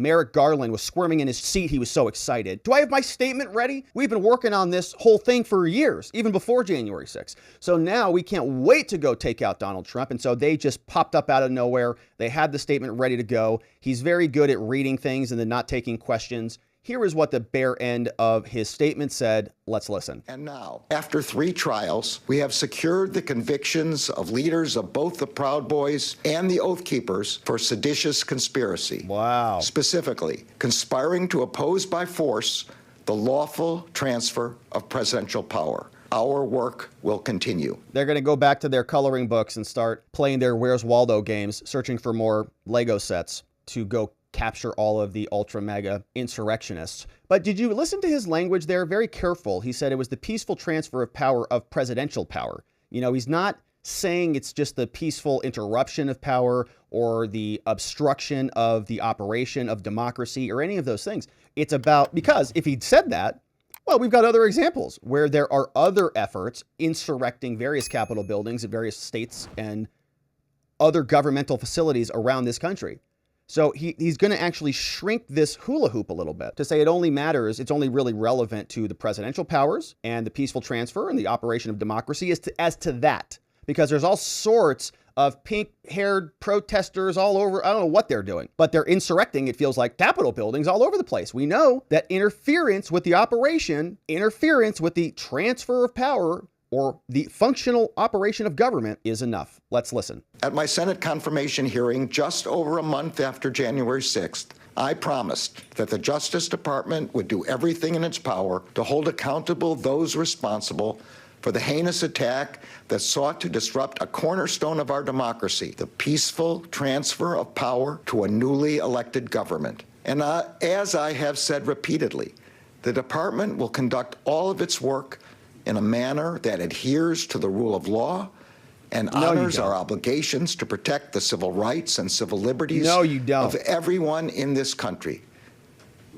Merrick Garland was squirming in his seat. He was so excited. Do I have my statement ready? We've been working on this whole thing for years, even before January 6th. So now we can't wait to go take out Donald Trump. And so they just popped up out of nowhere. They had the statement ready to go. He's very good at reading things and then not taking questions. Here is what the bare end of his statement said. Let's listen. And now, after 3 trials, we have secured the convictions of leaders of both the Proud Boys and the Oath Keepers for seditious conspiracy. Wow. Specifically, conspiring to oppose by force the lawful transfer of presidential power. Our work will continue. They're going to go back to their coloring books and start playing their Where's Waldo games, searching for more Lego sets to go capture all of the ultra mega insurrectionists. But did you listen to his language there? Very careful. He said it was the peaceful transfer of power, of presidential power. You know, he's not saying it's just the peaceful interruption of power or the obstruction of the operation of democracy or any of those things. It's about, because if he'd said that, well, we've got other examples where there are other efforts insurrecting various Capitol buildings in various states and other governmental facilities around this country. So he's going to actually shrink this hula hoop a little bit to say it only matters, it's only really relevant to the presidential powers and the peaceful transfer and the operation of democracy as to that. Because there's all sorts of pink-haired protesters all over. I don't know what they're doing, but they're insurrecting, it feels like, Capitol buildings all over the place. We know that interference with the operation, interference with the transfer of power or the functional operation of government is enough. Let's listen. At my Senate confirmation hearing just over a month after January 6th, I promised that the Justice Department would do everything in its power to hold accountable those responsible for the heinous attack that sought to disrupt a cornerstone of our democracy, the peaceful transfer of power to a newly elected government. And as I have said repeatedly, the department will conduct all of its work in a manner that adheres to the rule of law and honors our obligations to protect the civil rights and civil liberties of everyone in this country.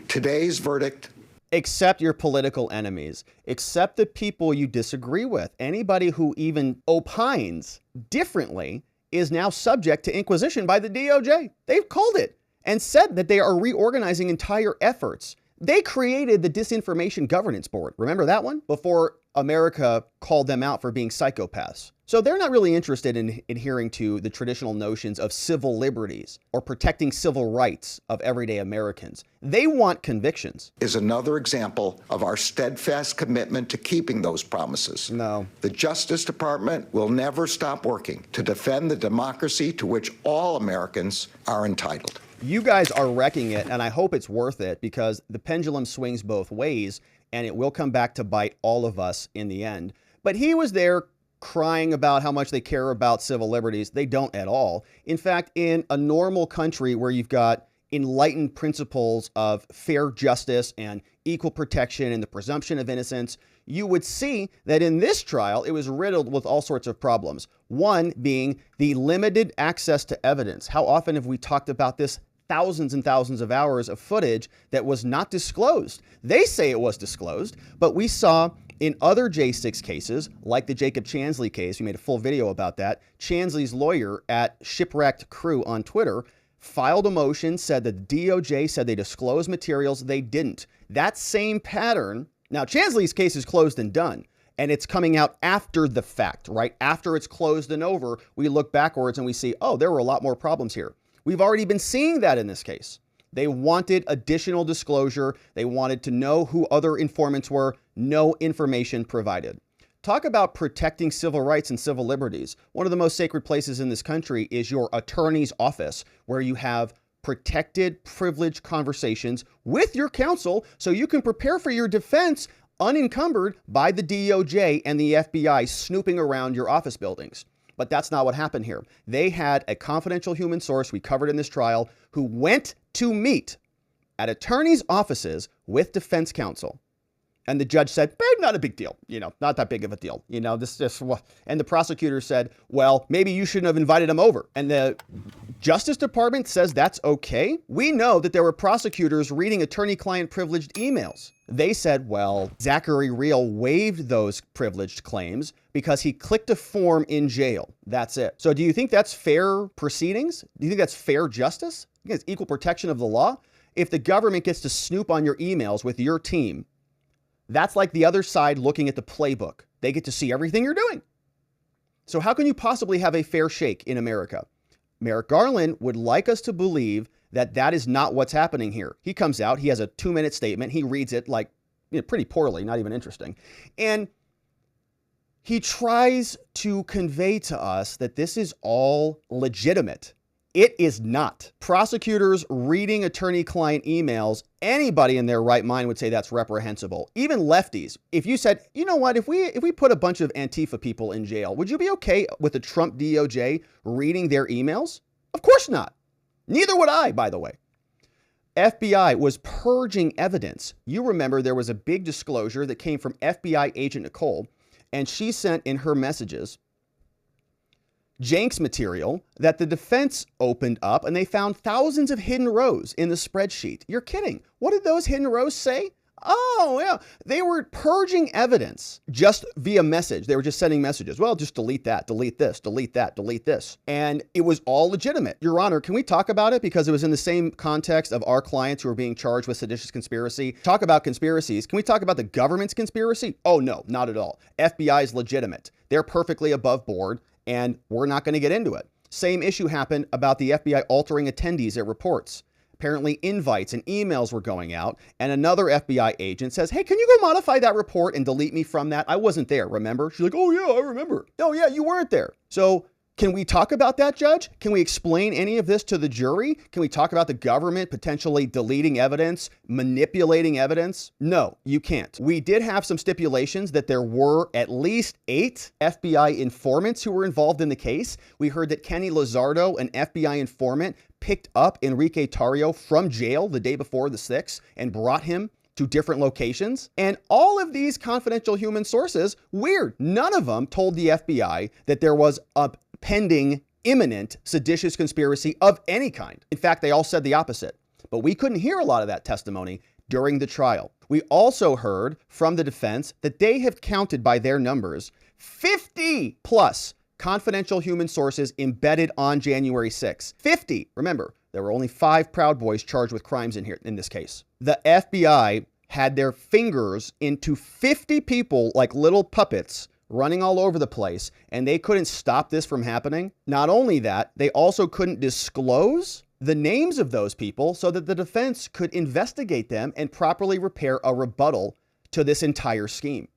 Today's verdict. Accept your political enemies. Accept the people you disagree with. Anybody who even opines differently is now subject to inquisition by the DOJ. They've called it and said that they are reorganizing entire efforts. They created the Disinformation Governance Board. Remember that one? Before America called them out for being psychopaths. So they're not really interested in adhering to the traditional notions of civil liberties or protecting civil rights of everyday Americans. They want convictions. Is another example of our steadfast commitment to keeping those promises. No. The Justice Department will never stop working to defend the democracy to which all Americans are entitled. You guys are wrecking it, and I hope it's worth it because the pendulum swings both ways, and it will come back to bite all of us in the end. But he was there crying about how much they care about civil liberties. They don't at all. In fact, in a normal country where you've got enlightened principles of fair justice and equal protection and the presumption of innocence, you would see that in this trial, it was riddled with all sorts of problems. One being the limited access to evidence. How often have we talked about this? Thousands and thousands of hours of footage that was not disclosed. They say it was disclosed, but we saw in other J6 cases, like the Jacob Chansley case, we made a full video about that. Chansley's lawyer at Shipwrecked Crew on Twitter filed a motion, said that the DOJ said they disclosed materials. They didn't. That same pattern. Now, Chansley's case is closed and done, and it's coming out after the fact, right? After it's closed and over, we look backwards and we see, oh, there were a lot more problems here. We've already been seeing that in this case. They wanted additional disclosure. They wanted to know who other informants were. No information provided. Talk about protecting civil rights and civil liberties. One of the most sacred places in this country is your attorney's office, where you have protected, privileged conversations with your counsel so you can prepare for your defense unencumbered by the DOJ and the FBI snooping around your office buildings. But that's not what happened here. They had a confidential human source we covered in this trial who went to meet at attorneys' offices with defense counsel. And the judge said, babe, not a big deal. Not that big of a deal. This just, and the prosecutor said, well, maybe you shouldn't have invited him over. And the Justice Department says that's okay. We know that there were prosecutors reading attorney-client privileged emails. They said, well, Zachary Real waived those privileged claims because he clicked a form in jail. That's it. So do you think that's fair proceedings? Do you think that's fair justice? You think it's equal protection of the law? If the government gets to snoop on your emails with your team, that's like the other side looking at the playbook. They get to see everything you're doing. So how can you possibly have a fair shake in America? Merrick Garland would like us to believe that that is not what's happening here. He comes out, he has a 2-minute statement. He reads it like pretty poorly, not even interesting. And he tries to convey to us that this is all legitimate. It is not. Prosecutors reading attorney-client emails, anybody in their right mind would say that's reprehensible. Even lefties. If you said, you know what, if we put a bunch of Antifa people in jail, would you be okay with the Trump DOJ reading their emails? Of course not. Neither would I, by the way. FBI was purging evidence. You remember there was a big disclosure that came from FBI agent Nicole, and she sent in her messages Jenks material that the defense opened up, and they found thousands of hidden rows in the spreadsheet. You're kidding. What did those hidden rows say? Oh, yeah. They were purging evidence just via message. They were just sending messages. Well, just delete that, delete this, delete that, delete this. And it was all legitimate. Your Honor, can we talk about it? Because it was in the same context of our clients who are being charged with seditious conspiracy. Talk about conspiracies. Can we talk about the government's conspiracy? Oh, no, not at all. FBI is legitimate. They're perfectly above board, and we're not going to get into it. Same issue happened about the FBI altering attendees at reports. Apparently invites and emails were going out, and another FBI agent says, hey, can you go modify that report and delete me from that? I wasn't there, remember? She's like, oh yeah, I remember. Oh yeah, you weren't there. So can we talk about that, Judge? Can we explain any of this to the jury? Can we talk about the government potentially deleting evidence, manipulating evidence? No, you can't. We did have some stipulations that there were at least 8 FBI informants who were involved in the case. We heard that Kenny Lizardo, an FBI informant, picked up Enrique Tarrio from jail the day before the 6th and brought him to different locations. And all of these confidential human sources, weird, none of them told the FBI that there was a pending, imminent seditious conspiracy of any kind. In fact, they all said the opposite. But we couldn't hear a lot of that testimony during the trial. We also heard from the defense that they have counted by their numbers 50 plus confidential human sources embedded on January 6th. 50. Remember, there were only 5 Proud Boys charged with crimes in this case. The FBI had their fingers into 50 people like little puppets running all over the place, and they couldn't stop this from happening. Not only that, they also couldn't disclose the names of those people so that the defense could investigate them and properly prepare a rebuttal to this entire scheme.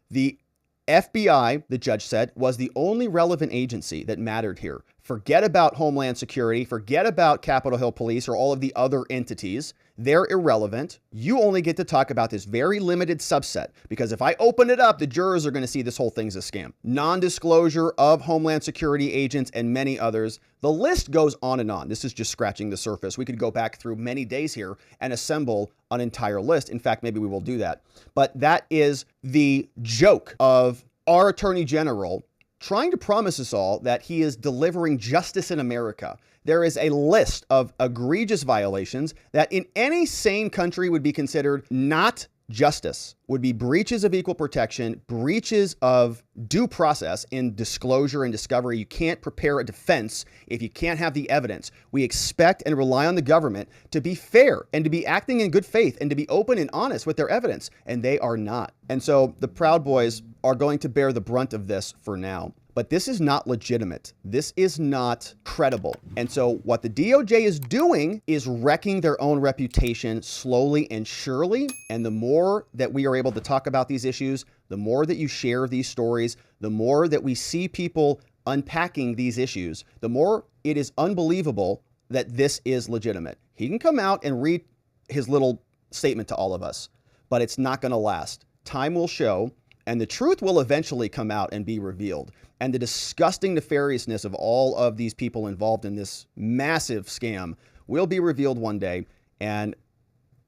The FBI, the judge said, was the only relevant agency that mattered here. Forget about Homeland Security, forget about Capitol Hill Police or all of the other entities. They're irrelevant. You only get to talk about this very limited subset, because if I open it up, the jurors are going to see this whole thing's a scam. Non-disclosure of Homeland Security agents and many others. The list goes on and on. This is just scratching the surface. We could go back through many days here and assemble an entire list. In fact, maybe we will do that. But that is the joke of our Attorney General trying to promise us all that he is delivering justice in America. There is a list of egregious violations that in any sane country would be considered not justice, would be breaches of equal protection, breaches of due process in disclosure and discovery. You can't prepare a defense if you can't have the evidence. We expect and rely on the government to be fair and to be acting in good faith and to be open and honest with their evidence, and they are not. And so the Proud Boys are going to bear the brunt of this for now. But this is not legitimate. This is not credible. And so what the DOJ is doing is wrecking their own reputation slowly and surely. And the more that we are able to talk about these issues, the more that you share these stories, the more that we see people unpacking these issues, the more it is unbelievable that this is legitimate. He can come out and read his little statement to all of us, but it's not going to last. Time will show, and the truth will eventually come out and be revealed. And the disgusting nefariousness of all of these people involved in this massive scam will be revealed one day, and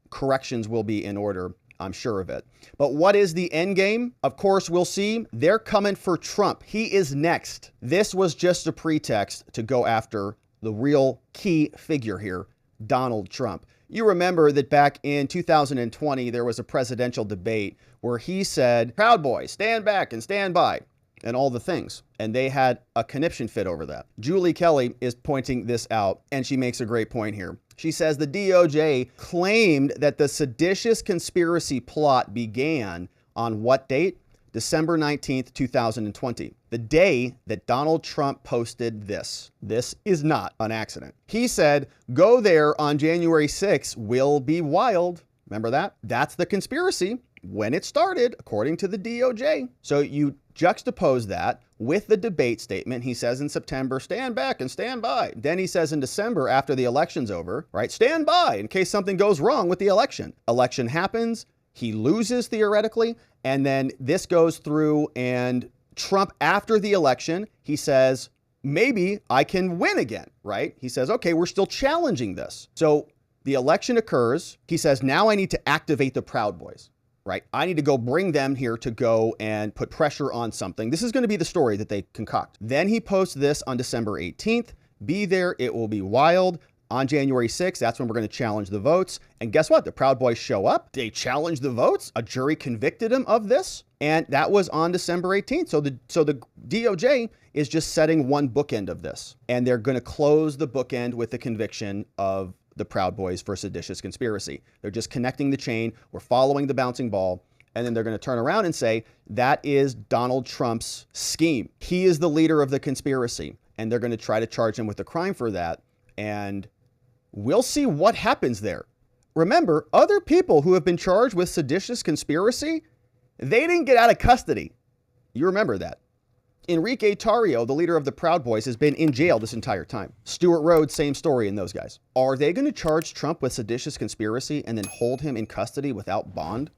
corrections will be in order. I'm sure of it. But what is the end game? Of course, we'll see. They're coming for Trump. He is next. This was just a pretext to go after the real key figure here, Donald Trump. You remember that back in 2020, there was a presidential debate where he said, Proud Boys, stand back and stand by, and all the things. And they had a conniption fit over that. Julie Kelly is pointing this out, and she makes a great point here. She says the DOJ claimed that the seditious conspiracy plot began on what date? December 19th, 2020, the day that Donald Trump posted this. This is not an accident. He said, go there on January 6th will be wild. Remember that? That's the conspiracy when it started, according to the DOJ. So you juxtapose that with the debate statement. He says in September, stand back and stand by. Then he says in December, after the election's over, right, stand by in case something goes wrong with the election. Election happens. He loses theoretically, and then this goes through, and Trump, after the election, he says, maybe I can win again, right? He says, okay, we're still challenging this. So the election occurs. He says, now I need to activate the Proud Boys, right? I need to go bring them here to go and put pressure on something. This is going to be the story that they concoct. Then he posts this on December 18th. Be there, it will be wild. On January 6th, that's when we're going to challenge the votes. And guess what? The Proud Boys show up. They challenge the votes. A jury convicted him of this. And that was on December 18th. So the DOJ is just setting one bookend of this. And they're going to close the bookend with the conviction of the Proud Boys for seditious conspiracy. They're just connecting the chain. We're following the bouncing ball. And then they're going to turn around and say, that is Donald Trump's scheme. He is the leader of the conspiracy. And they're going to try to charge him with a crime for that. And we'll see what happens there. Remember, other people who have been charged with seditious conspiracy, they didn't get out of custody. You remember that. Enrique Tarrio, the leader of the Proud Boys, has been in jail this entire time. Stuart Rhodes, same story in those guys. Are they going to charge Trump with seditious conspiracy and then hold him in custody without bond?